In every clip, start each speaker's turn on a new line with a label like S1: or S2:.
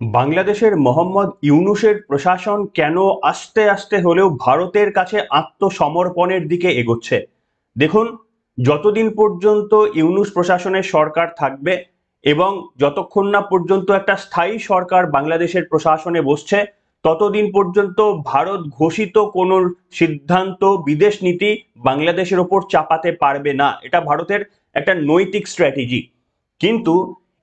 S1: বাংলাদেশের মোহাম্মদ ইউনূসের প্রশাসন কেন আস্তে আস্তে হলেও ভারতের কাছে আত্মসমর্পণের দিকে এগোচ্ছে? দেখুন, যতদিন পর্যন্ত ইউনূস প্রশাসনের সরকার থাকবে এবং যতক্ষণ না পর্যন্ত একটা স্থায়ী সরকার বাংলাদেশের প্রশাসনে বসছে, ততদিন পর্যন্ত ভারত ঘোষিত কোনো সিদ্ধান্ত, বিদেশ নীতি বাংলাদেশের ওপর চাপাতে পারবে না। এটা ভারতের একটা নৈতিক স্ট্র্যাটেজি। কিন্তু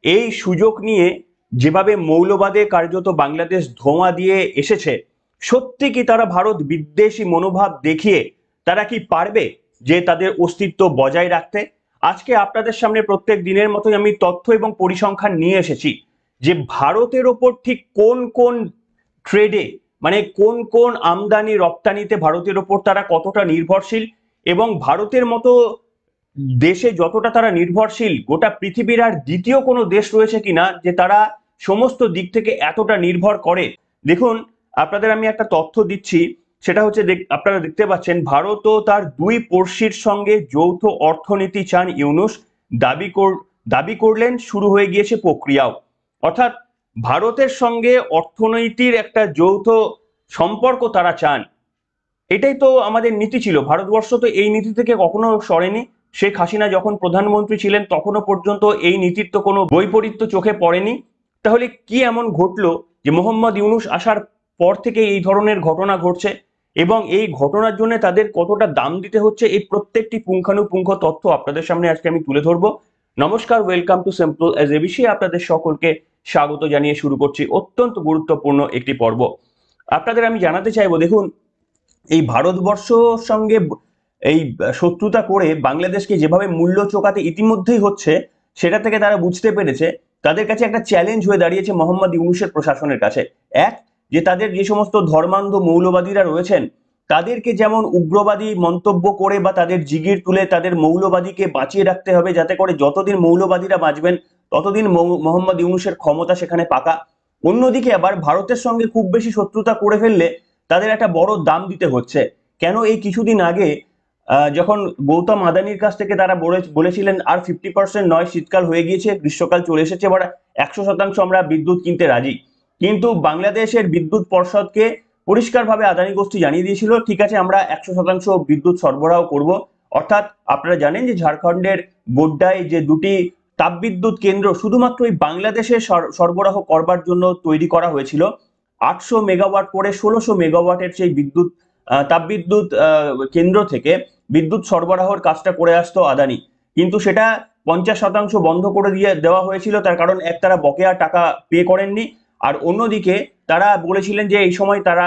S1: এই সুযোগ নিয়ে যেভাবে মৌলবাদে কার্যত বাংলাদেশ ধোঁয়া দিয়ে এসেছে, সত্যি কি তারা ভারত বিদ্বেষী মনোভাব দেখিয়ে তারা কি পারবে যে তাদের অস্তিত্ব বজায় রাখতে? আজকে আপনাদের সামনে প্রত্যেক দিনের মতোই আমি তথ্য এবং পরিসংখ্যান নিয়ে এসেছি যে ভারতের ওপর ঠিক কোন কোন ট্রেডে, মানে কোন কোন আমদানি রপ্তানিতে ভারতের ওপর তারা কতটা নির্ভরশীল, এবং ভারতের মতো দেশে যতটা তারা নির্ভরশীল, গোটা পৃথিবীর আর দ্বিতীয় কোনো দেশ রয়েছে কিনা যে তারা সমস্ত দিক থেকে এতটা নির্ভর করে। দেখুন, আপনাদের আমি একটা তথ্য দিচ্ছি। সেটা হচ্ছে, আপনারা দেখতে পাচ্ছেন, ভারতও তার দুই পড়শির সঙ্গে যৌথ অর্থনীতি চান ইউনূস। দাবি দাবি করলেন, শুরু হয়ে গিয়েছে প্রক্রিয়াও। অর্থাৎ ভারতের সঙ্গে অর্থনীতির একটা যৌথ সম্পর্ক তারা চান। এটাই তো আমাদের নীতি ছিল। ভারতবর্ষ তো এই নীতি থেকে কখনো সরেনি। শেখ হাসিনা যখন প্রধানমন্ত্রী ছিলেন তখনও পর্যন্ত এই নীতির তো কোনো বৈপরীত্য চোখে পড়েনি। তাহলে কি এমন ঘটলো যে মোহাম্মদ ইউনূস আসার পর থেকে এই ধরনের ঘটনা ঘটছে, এবং এই ঘটনার জন্য তাদের কতটা দাম দিতে হচ্ছে, এই প্রত্যেকটি পুঙ্খানুপুঙ্খ তথ্য আপনাদের সামনে আজকে আমি তুলে ধরবো। নমস্কার, welcome to simple as ABC. আপনাদের সকলকে স্বাগত জানিয়ে শুরু করছি অত্যন্ত গুরুত্বপূর্ণ একটি পর্ব। আপনাদের আমি জানাতে চাইবো, দেখুন, এই ভারতবর্ষর সঙ্গে এই শত্রুতা করে বাংলাদেশকে যেভাবে মূল্য চোকাতে ইতিমধ্যেই হচ্ছে, সেটা থেকে তারা বুঝতে পেরেছে তাদের কাছে একটা চ্যালেঞ্জ হয়ে দাঁড়িয়েছে মোহাম্মদ ইউনূসের প্রশাসনের কাছে। এক, যে তাদের যে সমস্ত ধর্মান্ধ মৌলবাদীরা রয়েছেন তাদেরকে যেমন উগ্রবাদী মন্তব্য করে বা তাদের জিগির তুলে তাদের মৌলবাদীকে বাঁচিয়ে রাখতে হবে, যাতে করে যতদিন মৌলবাদীরা বাঁচবেন ততদিন মোহাম্মদ ইউনূসের ক্ষমতা সেখানে পাকা। অন্যদিকে আবার ভারতের সঙ্গে খুব বেশি শত্রুতা করে ফেললে তাদের একটা বড় দাম দিতে হচ্ছে। কেন, এই কিছুদিন আগে যখন গৌতম আদানির কাছ থেকে তারা বলেছিলেন আর 50% নয়, শীতকাল হয়ে গিয়েছে, গ্রীষ্মকাল চলে এসেছে, এবার 100% আমরা বিদ্যুৎ কিনতে রাজি। কিন্তু বাংলাদেশের বিদ্যুৎ পর্ষদকে পরিষ্কারভাবে আদানি গোষ্ঠী জানিয়ে দিয়েছিল, ঠিক আছে, আমরা 100% বিদ্যুৎ সরবরাহ করব। অর্থাৎ আপনারা জানেন যে ঝাড়খণ্ডের গোড্ডায় যে দুটি তাপবিদ্যুৎ কেন্দ্র শুধুমাত্র এই বাংলাদেশে সরবরাহ করবার জন্য তৈরি করা হয়েছিল, 800 মেগাওয়াট করে 1600 মেগাওয়াটের সেই বিদ্যুৎ তাপবিদ্যুৎ কেন্দ্র থেকে বিদ্যুৎ সরবরাহের কাজটা করে আসতো আদানি। কিন্তু সেটা 50% বন্ধ করে দেওয়া হয়েছিল, তার কারণ এক, তারা বকেয়া টাকা পে করেননি, আর অন্যদিকে তারা বলেছিলেন যে এই সময় তারা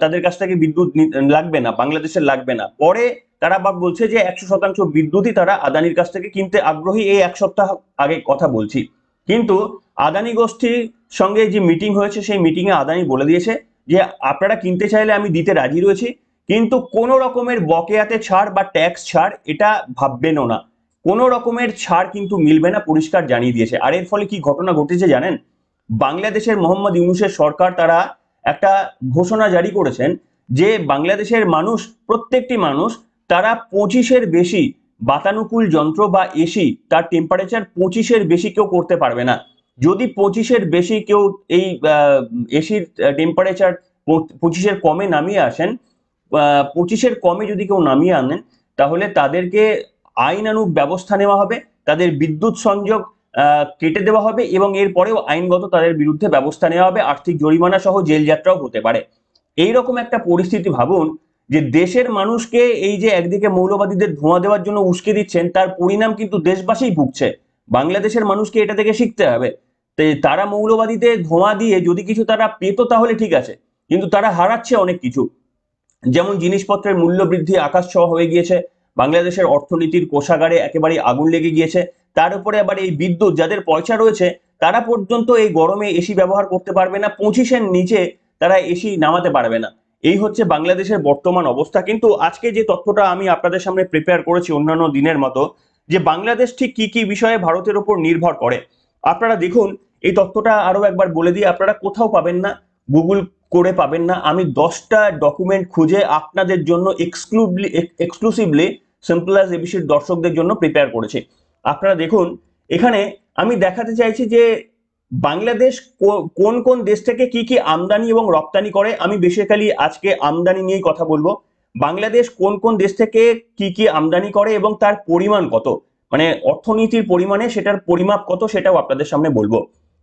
S1: তাদের কাছ থেকে বিদ্যুৎ লাগবে না, বাংলাদেশের লাগবে না। পরে তারা আবার বলছে যে 100% বিদ্যুৎই তারা আদানির কাছ থেকে কিনতে আগ্রহী। এই এক সপ্তাহ আগে কথা বলছি। কিন্তু আদানি গোষ্ঠীর সঙ্গে যে মিটিং হয়েছে, সেই মিটিং এ আদানি বলে দিয়েছে যে আপনারা কিনতে চাইলে আমি দিতে রাজি রয়েছি, কিন্তু কোনো রকমের বকেয়াতে ছাড় বা ট্যাক্স ছাড় এটা ভাববেনও না। কোনো রকমের ছাড় কিন্তু মিলবে না, পরিষ্কার জানিয়ে দিয়েছে। আর এর ফলে কি ঘটনা ঘটেছে জানেন? বাংলাদেশের মোহাম্মদ ইউনূসের সরকার তারা একটা ঘোষণা জারি করেছেন যে বাংলাদেশের মানুষ, প্রত্যেকটি মানুষ, তারা 25-এর বেশি বাতানুকূল যন্ত্র বা এসি, তার টেম্পারেচার 25-এর বেশি কেউ করতে পারবে না। যদি 25-এর বেশি কেউ এই এসির টেম্পারেচার 25-এর কমে নামিয়ে আসেন, 25-এর কমে যদি কেউ নামিয়ে আনেন, তাহলে তাদেরকে আইনানুগ ব্যবস্থা নেওয়া হবে, তাদের বিদ্যুৎ সংযোগ কেটে দেওয়া হবে, এবং এরপরেও আইনগত তাদের বিরুদ্ধে ব্যবস্থা নেওয়া হবে, আর্থিক জরিমানা সহ জেল যাত্রাও হতে পারে। এইরকম একটা পরিস্থিতি ভাবুন, যে দেশের মানুষকে এই যে একদিকে মৌলবাদীদের ধোঁয়া দেওয়ার জন্য উস্কে দিচ্ছেন, তার পরিণাম কিন্তু দেশবাসী ভুগছে। বাংলাদেশের মানুষকে এটা থেকে শিখতে হবে। তারা মৌলবাদীদের ধোঁয়া দিয়ে যদি কিছু তারা পেতো তাহলে ঠিক আছে, কিন্তু তারা হারাচ্ছে অনেক কিছু। যেমন জিনিসপত্রের মূল্য বৃদ্ধি আকাশ ছোঁয়া হয়ে গিয়েছে, বাংলাদেশের অর্থনীতির কোষাগারে একেবারে আগুন লেগে গিয়েছে। তার উপরে আবার এই বিদ্যুৎ, যাদের পয়সা রয়েছে তারা পর্যন্ত এই গরমে এসি ব্যবহার করতে পারবে না, 25-এর নিচে তারা এসি নামাতে পারবে না। এই হচ্ছে বাংলাদেশের বর্তমান অবস্থা। কিন্তু আজকে যে তথ্যটা আমি আপনাদের সামনে প্রিপেয়ার করেছি অন্যান্য দিনের মতো, যে বাংলাদেশ ঠিক কি কি বিষয়ে ভারতের উপর নির্ভর করে, আপনারা দেখুন। এই তথ্যটা আরো একবার বলে দিয়ে, আপনারা কোথাও পাবেন না, গুগল করে পাবেন না। আমি 10টা ডকুমেন্ট খুঁজে আপনাদের জন্য এক্সক্লুসিভলি সিম্পল অ্যাজ এবিসির দর্শকদের জন্য প্রিপেয়ার করেছি। আপনারা দেখুন, এখানে আমি দেখাতে চাইছি যে বাংলাদেশ কোন কোন দেশ থেকে কি কি আমদানি এবং রপ্তানি করে, আমি বেসিক্যালি আজকে আমদানি নিয়েই কথা বলবো। বাংলাদেশ কোন কোন দেশ থেকে কি কি আমদানি করে এবং তার পরিমাণ কত, মানে অর্থনীতির পরিমাণে সেটার পরিমাপ কত, সেটাও আপনাদের সামনে বলবো।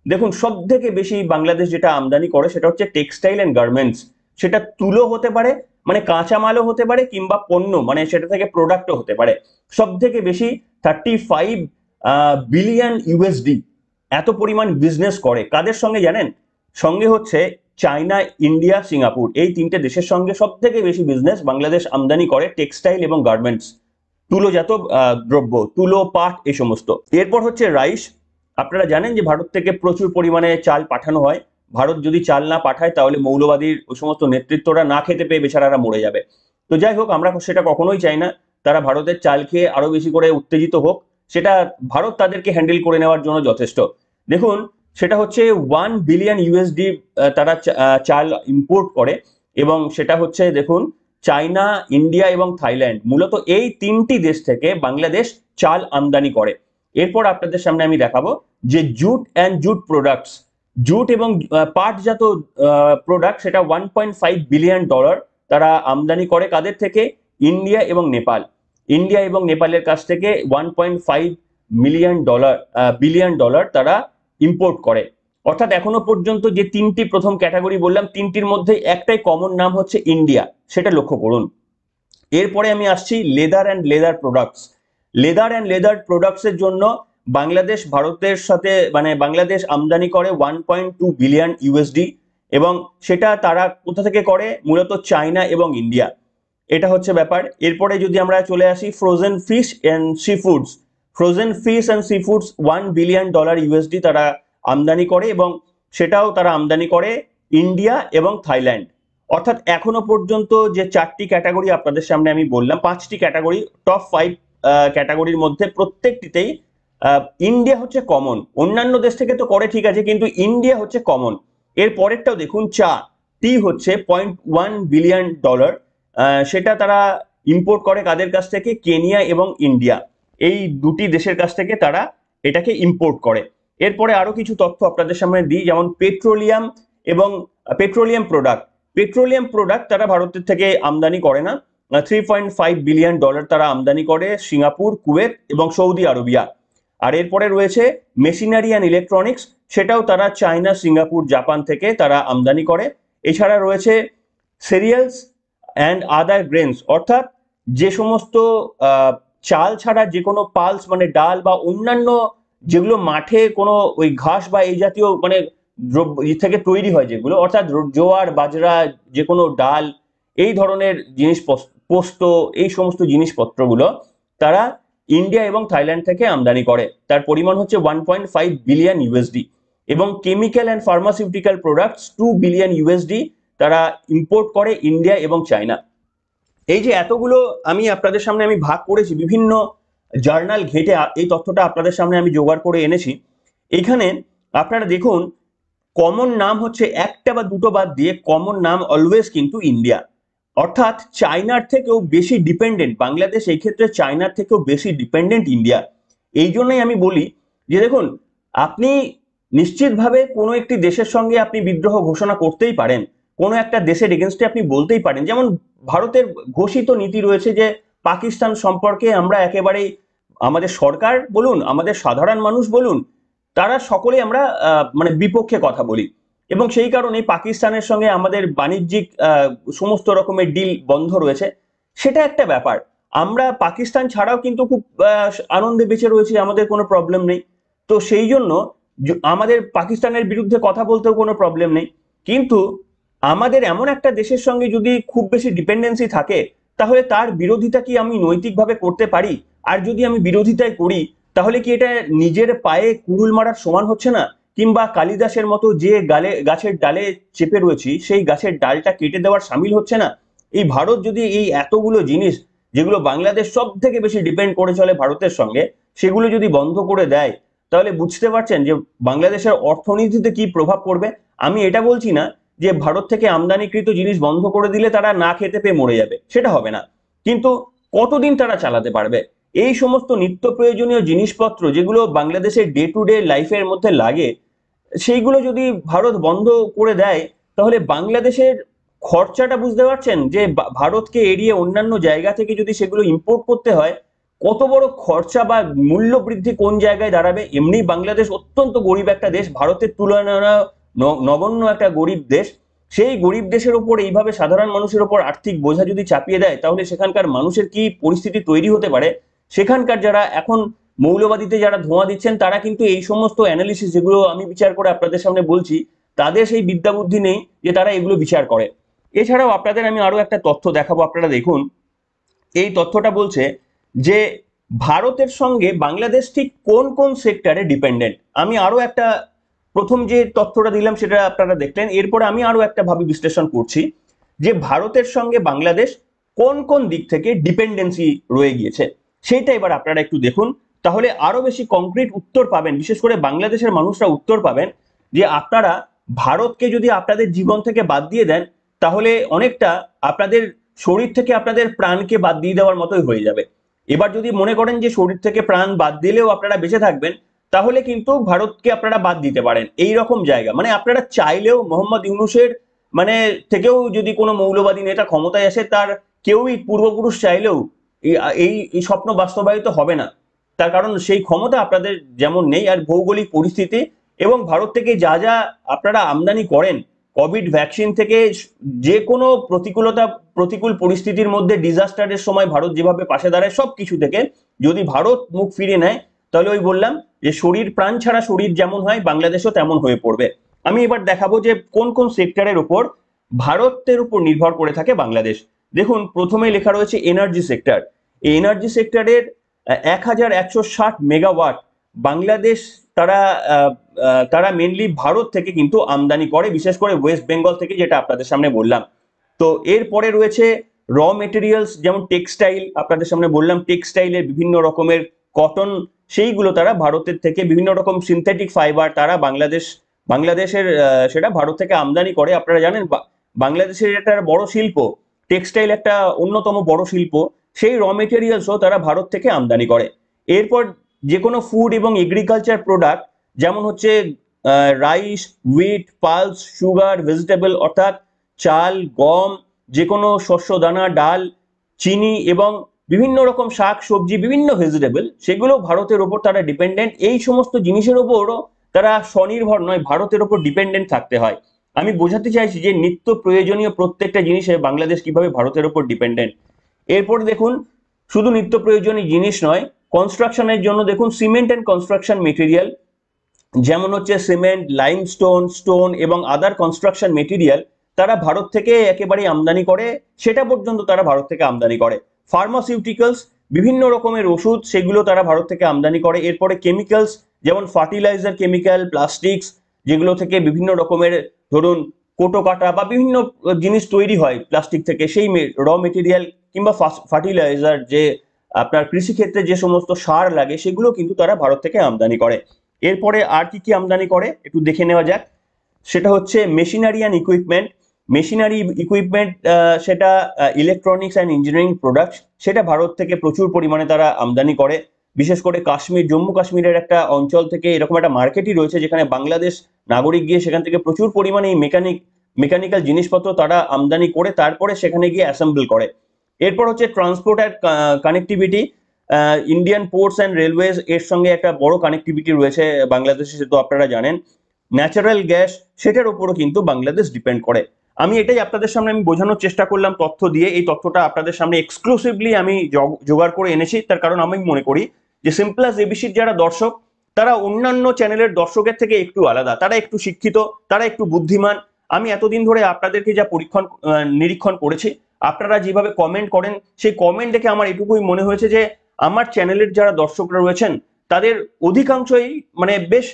S1: দেখুন, সব থেকে বেশি বাংলাদেশ যেটা আমদানি করে সেটা হচ্ছে টেক্সটাইল অ্যান্ড গার্মেন্টস। সেটা তুলো হতে পারে, মানে কাঁচামালও হতে পারে, কিংবা পণ্য মানে সেটা থেকে প্রোডাক্টও হতে পারে। সব থেকে বেশি 35 বিলিয়ন ইউএসডি এত পরিমাণ বিজনেস করে। কাদের সঙ্গে জানেন? সঙ্গে হচ্ছে চায়না, ইন্ডিয়া, সিঙ্গাপুর, এই তিনটে দেশের সঙ্গে সব থেকে বেশি বিজনেস বাংলাদেশ আমদানি করে টেক্সটাইল এবং গার্মেন্টস, তুলোজাত দ্রব্য, তুলো, পাট, এই সমস্ত। এরপর হচ্ছে রাইস। আপনারা জানেন যে ভারত থেকে প্রচুর পরিমাণে চাল পাঠানো হয়। ভারত যদি চাল না পাঠায় তাহলে মৌলবাদীর ওই সমস্ত নেতৃত্বরা না খেতে পেয়ে বেচারারা মরে যাবে। তো যাই হোক, আমরা সেটা কখনোই চাই না। তারা ভারতের চাল খেয়ে আরো বেশি করে উত্তেজিত হোক, সেটা ভারত তাদেরকে হ্যান্ডেল করে নেওয়ার জন্য যথেষ্ট। দেখুন, সেটা হচ্ছে 1 বিলিয়ন ইউএসডি তারা চাল ইম্পোর্ট করে, এবং সেটা হচ্ছে দেখুন চায়না, ইন্ডিয়া এবং থাইল্যান্ড, মূলত এই তিনটি দেশ থেকে বাংলাদেশ চাল আমদানি করে। এরপর আপনাদের সামনে আমি দেখাবো যে jute and jute products, jute এবং পাটজাত প্রোডাক্ট, সেটা $1.5 বিলিয়ন তারা আমদানি করে। কাদের থেকে? ইন্ডিয়া এবং নেপাল। ইন্ডিয়া এবং নেপালের কাছ থেকে $1.5 বিলিয়ন তারা ইম্পোর্ট করে। অর্থাৎ এখনো পর্যন্ত যে তিনটি প্রথম ক্যাটাগরি বললাম, তিনটির মধ্যে একটাই কমন নাম হচ্ছে ইন্ডিয়া, সেটা লক্ষ্য করুন। এরপরে আমি আসছি leather and leather products. Leather and leather products এর জন্য বাংলাদেশ ভারতের সাথে, মানে বাংলাদেশ আমদানি করে 1.2 বিলিয়ন ইউএসডি, এবং সেটা তারা কোথা থেকে করে? মূলত চায়না এবং ইন্ডিয়া। এটা হচ্ছে ব্যাপার। এরপরে যদি আমরা চলে আসি frozen fish and seafoods, frozen fish and seafoods $1 billion তারা আমদানি করে, এবং সেটাও তারা আমদানি করে ইন্ডিয়া এবং থাইল্যান্ড। অর্থাৎ এখনো পর্যন্ত যে চারটি ক্যাটাগরি আপনাদের সামনে আমি বললাম, পাঁচটি ক্যাটাগরি, টপ 5 ক্যাটাগরির মধ্যে প্রত্যেকটিতেই ইন্ডিয়া হচ্ছে কমন। অন্যান্য দেশ থেকে তো করে ঠিক আছে, কিন্তু ইন্ডিয়া হচ্ছে কমন। এর পরেরটাও দেখুন, টি হচ্ছে $0.1 বিলিয়ন, সেটা তারা ইম্পোর্ট করে কাদের কাছ থেকে? কেনিয়া এবং ইন্ডিয়া, এই দুটি দেশের কাছ থেকে তারা এটাকে ইম্পোর্ট করে। এরপরে আরো কিছু তথ্য আপনাদের সামনে দিই, যেমন পেট্রোলিয়াম এবং পেট্রোলিয়াম প্রোডাক্ট তারা ভারতের থেকে আমদানি করে না। $3.5 বিলিয়ন তারা আমদানি করে সিঙ্গাপুর, কুয়েত এবং সৌদি আরবিয়া। আর এরপরে রয়েছে মেশিনারি অ্যান্ড ইলেকট্রনিক্স, সেটাও তারা চায়না, সিঙ্গাপুর, জাপান থেকে তারা আমদানি করে। এছাড়া রয়েছে সিরিয়ালস অ্যান্ড আদার গ্রেনস, অর্থাৎ যে সমস্ত চাল ছাড়া যে কোনো পালস, মানে ডাল বা অন্যান্য যেগুলো মাঠে কোনো ওই ঘাস বা এই জাতীয় মানে দ্রব্য থেকে তৈরি হয় যেগুলো, অর্থাৎ জোয়ার, বাজরা, যে কোনো ডাল, এই ধরনের জিনিস, পোস্ত, এই সমস্ত জিনিসপত্রগুলো তারা ইন্ডিয়া এবং থাইল্যান্ড থেকে আমদানি করে। তার পরিমাণ হচ্ছে 1.5 বিলিয়ন ইউএসডি। এবং chemical and pharmaceutical products 2 billion USD তারা ইম্পোর্ট করে ইন্ডিয়া এবং চায়না। এই যে এতগুলো আমি আপনাদের সামনে আমি ভাগ করেছি, বিভিন্ন জার্নাল ঘেটে এই তথ্যটা আপনাদের সামনে আমি জোগাড় করে এনেছি। এখানে আপনারা দেখুন, কমন নাম হচ্ছে একটা বা দুটো বাদ দিয়ে, কমন নাম অলওয়েজ কিন্তু ইন্ডিয়া। অর্থাৎ চায়নার থেকেও বেশি ডিপেন্ডেন্ট বাংলাদেশ, এই ক্ষেত্রে চায়নার থেকেও বেশি ডিপেন্ডেন্ট ইন্ডিয়া। এই জন্যই আমি বলি যে দেখুন, আপনি নিশ্চিতভাবে কোনো একটি দেশের সঙ্গে আপনি বিদ্রোহ ঘোষণা করতেই পারেন, কোনো একটা দেশের এগেনস্টে আপনি বলতেই পারেন। যেমন ভারতের ঘোষিত নীতি রয়েছে যে পাকিস্তান সম্পর্কে আমরা একেবারেই, আমাদের সরকার বলুন, আমাদের সাধারণ মানুষ বলুন, তারা সকলে আমরা মানে বিপক্ষে কথা বলি, এবং সেই কারণে পাকিস্তানের সঙ্গে আমাদের বাণিজ্যিক সমস্ত রকমের ডিল বন্ধ রয়েছে। সেটা একটা ব্যাপার। আমরা পাকিস্তান ছাড়াও কিন্তু খুব আনন্দে বেঁচে রয়েছি, আমাদের কোনো প্রবলেম নেই। তো সেই জন্য আমাদের পাকিস্তানের বিরুদ্ধে কথা বলতেও কোনো প্রবলেম নেই। কিন্তু আমাদের এমন একটা দেশের সঙ্গে যদি খুব বেশি ডিপেন্ডেন্সি থাকে, তাহলে তার বিরোধিতা কি আমি নৈতিকভাবে করতে পারি? আর যদি আমি বিরোধিতাই করি, তাহলে কি এটা নিজের পায়ে কুড়ুল মারার সমান হচ্ছে না? কিংবা কালিদাসের মতো যে গাছের ডালে চেপে রয়েছি, সেই গাছের ডালটা কেটে দেওয়ার সামিল হচ্ছে না? এই ভারত যদি এই এতগুলো জিনিস, যেগুলো বাংলাদেশ সব থেকে বেশি ডিপেন্ড করে চলে ভারতের সঙ্গে, সেগুলো যদি বন্ধ করে দেয়, তাহলে বুঝতে পারছেন যে বাংলাদেশের অর্থনীতিতে কি প্রভাব পড়বে। আমি এটা বলছি না যে ভারত থেকে আমদানিকৃত জিনিস বন্ধ করে দিলে তারা না খেতে পেয়ে মরে যাবে, সেটা হবে না। কিন্তু কতদিন তারা চালাতে পারবে? এই সমস্ত নিত্য প্রয়োজনীয় জিনিসপত্র যেগুলো বাংলাদেশের ডে টু ডে লাইফের মধ্যে লাগে, সেইগুলো যদি ভারত বন্ধ করে দেয়, তাহলে বাংলাদেশের খরচাটা বুঝতে পারছেন, যে ভারতকে এড়িয়ে অন্যান্য জায়গা থেকে যদি সেগুলো ইম্পোর্ট করতে হয়, কত বড় খরচা বা মূল্য বৃদ্ধি কোন জায়গায় দাঁড়াবে। এমনি বাংলাদেশ অত্যন্ত গরিব একটা দেশ, ভারতের তুলনায় নগণ্য একটা গরিব দেশ। সেই গরিব দেশের ওপর এইভাবে সাধারণ মানুষের ওপর আর্থিক বোঝা যদি চাপিয়ে দেয়, তাহলে সেখানকার মানুষের কি পরিস্থিতি তৈরি হতে পারে। সেখানকার যারা এখন মৌলবাদীতে যারা ধোঁয়া দিচ্ছেন, তারা কিন্তু এই সমস্ত অ্যানালিসিস যেগুলো আমি বিচার করে আপনাদের সামনে বলছি, তাদের সেই বিদ্যা বুদ্ধি নেই যে তারা এগুলো বিচার করে। এছাড়াও আপনাদের আমি আরো একটা তথ্য দেখাবো, আপনারা দেখুন। এই তথ্যটা বলছে যে ভারতের সঙ্গে বাংলাদেশ ঠিক কোন কোন সেক্টরে ডিপেন্ডেন্ট। আমি আরো একটা, প্রথম যে তথ্যটা দিলাম সেটা আপনারা দেখলেন, এরপরে আমি আরো একটা ভাবে বিশ্লেষণ করছি যে ভারতের সঙ্গে বাংলাদেশ কোন কোন দিক থেকে ডিপেন্ডেন্সি রয়ে গিয়েছে, সেইটা এবার আপনারা একটু দেখুন। তাহলে আরো বেশি কংক্রিট উত্তর পাবেন, বিশেষ করে বাংলাদেশের মানুষরা উত্তর পাবেন যে আপনারা ভারতকে যদি আপনাদের জীবন থেকে বাদ দিয়ে দেন, তাহলে অনেকটা আপনাদের শরীর থেকে আপনাদের প্রাণকে বাদ দিয়ে দেওয়ার মতোই হয়ে যাবে। এবার যদি মনে করেন যে শরীর থেকে প্রাণ বাদ দিলেও আপনারা বেঁচে থাকবেন, তাহলে কিন্তু ভারতকে আপনারা বাদ দিতে পারেন। এই রকম জায়গা, মানে আপনারা চাইলেও মোহাম্মদ ইউনূসের মানে থেকেও যদি কোনো মৌলবাদী নেতা ক্ষমতায় আসে, তার কেউই পূর্বপুরুষ চাইলেও এই স্বপ্ন বাস্তবায়িত হবে না। তার কারণ সেই ক্ষমতা আপনাদের যেমন নেই, আর ভৌগোলিক পরিস্থিতি এবং ভারত থেকে যা যা আপনারা আমদানি করেন, কোভিড ভ্যাকসিন থেকে যে কোনো প্রতিকূল পরিস্থিতির মধ্যে ডিজাস্টারের সময় ভারত যেভাবে পাশে দাঁড়ায়, সব কিছু থেকে যদি ভারত মুখ ফিরে নেয়, তাহলে ওই বললাম যে শরীর প্রাণ ছাড়া শরীর যেমন হয়, বাংলাদেশও তেমন হয়ে পড়বে। আমি এবার দেখাবো যে কোন কোন সেক্টরের উপর ভারতের উপর নির্ভর করে থাকে বাংলাদেশ। দেখুন, প্রথমেই লেখা রয়েছে এনার্জি সেক্টর। এই এনার্জি সেক্টরের 1160 মেগাওয়াট বাংলাদেশ তারা তারা মেনলি ভারত থেকে কিন্তু আমদানি করে, বিশেষ করে ওয়েস্ট বেঙ্গল থেকে, যেটা আপনাদের সামনে বললাম। তো এরপরে রয়েছে র মেটেরিয়ালস, যেমন টেক্সটাইল, আপনাদের সামনে বললাম টেক্সটাইলের বিভিন্ন রকমের কটন, সেইগুলো তারা ভারতের থেকে, বিভিন্ন রকম সিনথেটিক ফাইবার তারা বাংলাদেশের সেটা ভারত থেকে আমদানি করে। আপনারা জানেন বাংলাদেশের একটা বড় শিল্প, টেক্সটাইল একটা অন্যতম বড় শিল্প, সেই র মেটেরিয়ালসও তারা ভারত থেকে আমদানি করে। এরপর যে কোনো ফুড এবং এগ্রিকালচার প্রোডাক্ট, যেমন হচ্ছে rice, wheat, pulse, sugar, vegetable অর্থাৎ চাল, গম, যে কোনো শস্য দানা, ডাল, চিনি এবং বিভিন্ন রকম শাক সবজি, বিভিন্ন ভেজিটেবল, সেগুলো ভারতের ওপর তারা ডিপেন্ডেন্ট। এই সমস্ত জিনিসের ওপরও তারা স্বনির্ভর নয়, ভারতের ওপর ডিপেন্ডেন্ট থাকতে হয়। আমি বোঝাতে চাইছি যে নিত্য প্রয়োজনীয় প্রত্যেকটা জিনিসে বাংলাদেশ কিভাবে ভারতের ওপর ডিপেন্ডেন্ট। এরপর দেখুন, শুধু নিত্য প্রয়োজনীয় জিনিস নয়, কনস্ট্রাকশনের জন্য দেখুন সিমেন্ট অ্যান্ড কনস্ট্রাকশন মেটেরিয়াল, যেমন হচ্ছে সিমেন্ট, লাইমস্টোন, স্টোন এবং আদার কনস্ট্রাকশন মেটেরিয়াল তারা ভারত থেকে একেবারেই আমদানি করে, সেটা পর্যন্ত তারা ভারত থেকে আমদানি করে। ফার্মাসিউটিক্যালস, বিভিন্ন রকমের ওষুধ, সেগুলো তারা ভারত থেকে আমদানি করে। এরপরে কেমিক্যালস, যেমন ফার্টিলাইজার কেমিক্যাল, প্লাস্টিক্স, যেগুলো থেকে বিভিন্ন রকমের ধরুন কোটো কাটা বা বিভিন্ন জিনিস তৈরি হয় প্লাস্টিক থেকে, সেই র মেটেরিয়াল কিংবা ফার্টিলাইজার, যে আপনার কৃষিক্ষেত্রে যে সমস্ত সার লাগে, সেগুলো কিন্তু তারা ভারত থেকে আমদানি করে। এরপরে আর কি কি আমদানি করে একটু দেখে নেওয়া যাক। সেটা হচ্ছে machinery and equipment. Machinery equipment, সেটা ইলেকট্রনিক্স অ্যান্ড ইঞ্জিনিয়ারিং প্রোডাক্টস, সেটা ভারত থেকে প্রচুর পরিমাণে তারা আমদানি করে। বিশেষ করে কাশ্মীর, জম্মু কাশ্মীরের একটা অঞ্চল থেকে এরকম একটা মার্কেটই রয়েছে, যেখানে বাংলাদেশ নাগরিক গিয়ে সেখান থেকে প্রচুর পরিমাণে এই মেকানিক্যাল জিনিসপত্র তারা আমদানি করে তারপরে সেখানে গিয়ে অ্যাসেম্বল করে। এরপর হচ্ছে transport and connectivity. Indian ports and railways এর সঙ্গে একটা বড় কানেক্টিভিটি রয়েছে বাংলাদেশে, সে তো আপনারা জানেন। ন্যাচারাল গ্যাস, সেটার উপরও কিন্তু বাংলাদেশ ডিপেন্ড করে। আমি এটাই আপনাদের সামনে আমি বোঝানোর চেষ্টা করলাম তথ্য দিয়ে। এই তথ্যটা আপনাদের সামনে এক্সক্লুসিভলি আমি জোগাড় করে এনেছি, তার কারণ আমি মনে করি যে সিম্পলাস এবিসির যারা দর্শক, তারা অন্যান্য চ্যানেলের দর্শকের থেকে একটু আলাদা, তারা একটু শিক্ষিত, তারা একটু বুদ্ধিমান। আমি এতদিন ধরে আপনাদেরকে যা নিরীক্ষণ করেছি, আপনারা যেভাবে কমেন্ট করেন, সেই কমেন্ট দেখে আমার এটুকুই মনে হয়েছে যে আমার চ্যানেলের যারা দর্শকরা রয়েছেন, তাদের অধিকাংশই মানে বেশ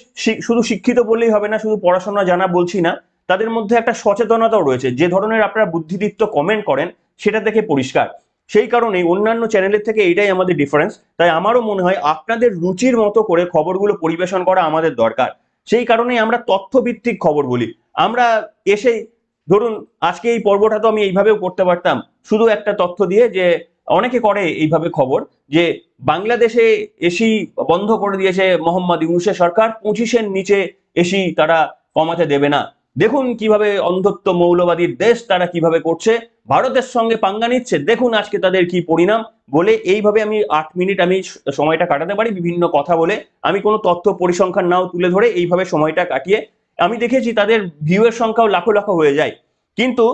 S1: শুধু শিক্ষিত বললেই হবে না, শুধু পড়াশোনা জানা বলছি না, তাদের মধ্যে একটা সচেতনতাও রয়েছে। যে ধরনের আপনারা বুদ্ধিদীপ্ত কমেন্ট করেন, সেটা দেখে পরিষ্কার। সেই কারণেই অন্যান্য চ্যানেলের থেকে এইটাই আমাদের ডিফারেন্স। তাই আমারও মনে হয় আপনাদের রুচির মতো করে খবরগুলো পরিবেশন করা আমাদের দরকার। সেই কারণেই আমরা তথ্যভিত্তিক খবর বলি। আমরা এসে ধরুন আজকে এই পর্বটা তো আমি এইভাবেও করতে পারতাম, শুধু একটা তথ্য দিয়ে, যে অনেকে করে এইভাবে খবর, যে বাংলাদেশে এসি বন্ধ করে দিয়েছে মোহাম্মদ ইউনূসের সরকার, 25-এর নিচে এসি তারা কমাতে দেবে না। দেখুন কিভাবে অন্ধত্ব মৌলবাদীর দেশ তারা কিভাবে করছে, ভারতের সঙ্গে পাঙ্গা নিচ্ছে, দেখুন আজকে তাদের কি পরিণাম। বলে এইভাবে আমি 8 মিনিট আমি সময়টা কাটাতে পারি বিভিন্ন কথা বলে, আমি কোনো তথ্য পরিসংখ্যান নাও তুলে ধরে এইভাবে সময়টা কাটিয়ে আমি দেখেছি তাদের ভিউয়ের সংখ্যাও লাখো লাখো হয়ে যায়। কিন্তু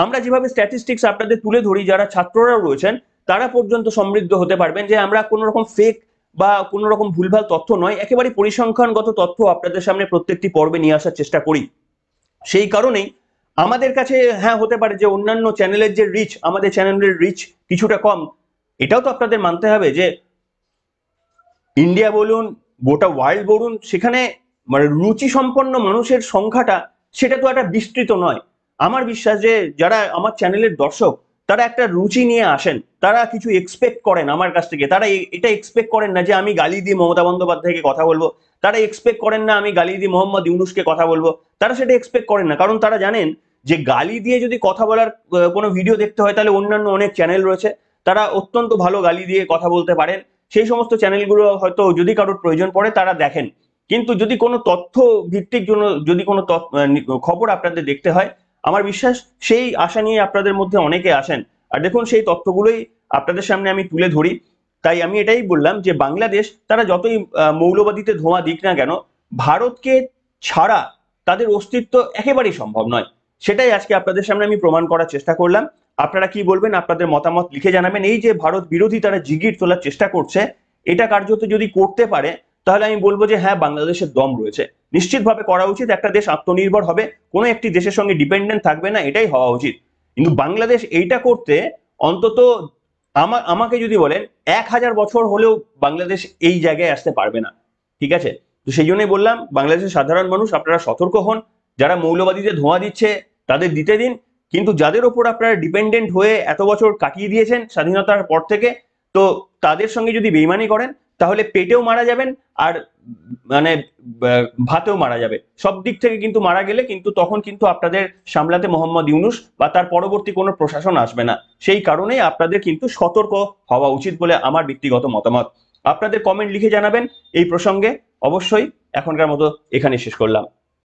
S1: আমরা যেভাবে স্ট্যাটিস্টিক্স আপনাদের তুলে ধরি, যারা ছাত্ররাও রয়েছেন তারা পর্যন্ত সমৃদ্ধ হতে পারবেন যে আমরা কোনো রকম ফেক বা কোনো রকম ভুলভাল তথ্য নয়, একেবারে পরিসংখ্যানগত তথ্য আপনাদের সামনে প্রত্যেকটি পর্বে নিয়ে আসার চেষ্টা করি। সেই কারণেই আমাদের কাছে হ্যাঁ হতে পারে যে অন্যান্য চ্যানেলের যে রিচ, আমাদের চ্যানেলের রিচ কিছুটা কম। এটাও তো আপনাদের মানতে হবে যে ইন্ডিয়া বলুন, গোটা ওয়ার্ল্ড বলুন, সেখানে মানে রুচি সম্পন্ন মানুষের সংখ্যাটা সেটা তো একটা বিস্তৃত নয়। আমার বিশ্বাস যে যারা আমার চ্যানেলের দর্শক তারা একটা রুচি নিয়ে আসেন, তারা কিছু এক্সপেক্ট করেন আমার কাছ থেকে। তারা এটা এক্সপেক্ট করেন না যে আমি গালি দিয়ে মমতা বন্দ্যোপাধ্যায়কে কথা বলবো, তারা এক্সপেক্ট করেন না আমি গালি দিয়ে মোহাম্মদ ইউনুসকে কথা বলবো, তারা সেটা এক্সপেক্ট করেন না। কারণ তারা জানেন যে গালি দিয়ে যদি কথা বলার কোনো ভিডিও দেখতে হয় তাহলে অন্যান্য অনেক চ্যানেল রয়েছে, তারা অত্যন্ত ভালো গালি দিয়ে কথা বলতে পারেন। সেই সমস্ত চ্যানেলগুলো হয়তো যদি কারোর প্রয়োজন পড়ে তারা দেখেন। কিন্তু যদি কোনো তথ্য ভিত্তিক জন্য যদি কোনো খবর আপনাদের দেখতে হয়, আমার বিশ্বাস সেই আশা নিয়ে আপনাদের মধ্যে অনেকে আসেন। আর দেখুন সেই তথ্যগুলোই আপনাদের সামনে আমি তুলে ধরি। তাই আমি এটাই বললাম যে বাংলাদেশ তারা যতই মৌলবাদীতে ধোঁয়া দিক না কেন, ভারতকে ছাড়া তাদের অস্তিত্ব একেবারেই সম্ভব নয়। সেটাই আজকে আপনাদের সামনে আমি প্রমাণ করার চেষ্টা করলাম। আপনারা কি বলবেন, আপনাদের মতামত লিখে জানাবেন। এই যে ভারত বিরোধী তারা জিগির তোলার চেষ্টা করছে, এটা কার্যত যদি করতে পারে তাহলে আমি বলবো যে হ্যাঁ বাংলাদেশের দম রয়েছে। নিশ্চিতভাবে করা উচিত, একটা দেশ আত্মনির্ভর হবে, কোনো একটি দেশের সঙ্গে ডিপেন্ডেন্ট থাকবে না, এটাই হওয়া উচিত। কিন্তু বাংলাদেশ এইটা করতে অন্তত আমাকে যদি বলেন 1000 বছর হলেও বাংলাদেশ এই জায়গায় আসতে পারবে না। ঠিক আছে, তো সেই জন্যই বললাম বাংলাদেশের সাধারণ মানুষ আপনারা সতর্ক হন। যারা মৌলবাদীদের ধোঁয়া দিচ্ছে তাদের দিতে দিন, কিন্তু যাদের ওপর আপনারা ডিপেন্ডেন্ট হয়ে এত বছর কাটিয়ে দিয়েছেন স্বাধীনতার পর থেকে, তো তাদের সঙ্গে যদি বেইমানি করেন তাহলে পেটেও মারা যাবেন আর মানে ভাতেও মারা যাবে, সব দিক থেকে কিন্তু মারা গেলে কিন্তু তখন কিন্তু আপনাদের সামলাতে মোহাম্মদ ইউনুস বা তার পরবর্তী কোনো প্রশাসন আসবে না। সেই কারণেই আপনাদের কিন্তু সতর্ক হওয়া উচিত বলে আমার ব্যক্তিগত মতামত। আপনাদের কমেন্ট লিখে জানাবেন এই প্রসঙ্গে। অবশ্যই এখনকার মতো এখানে শেষ করলাম।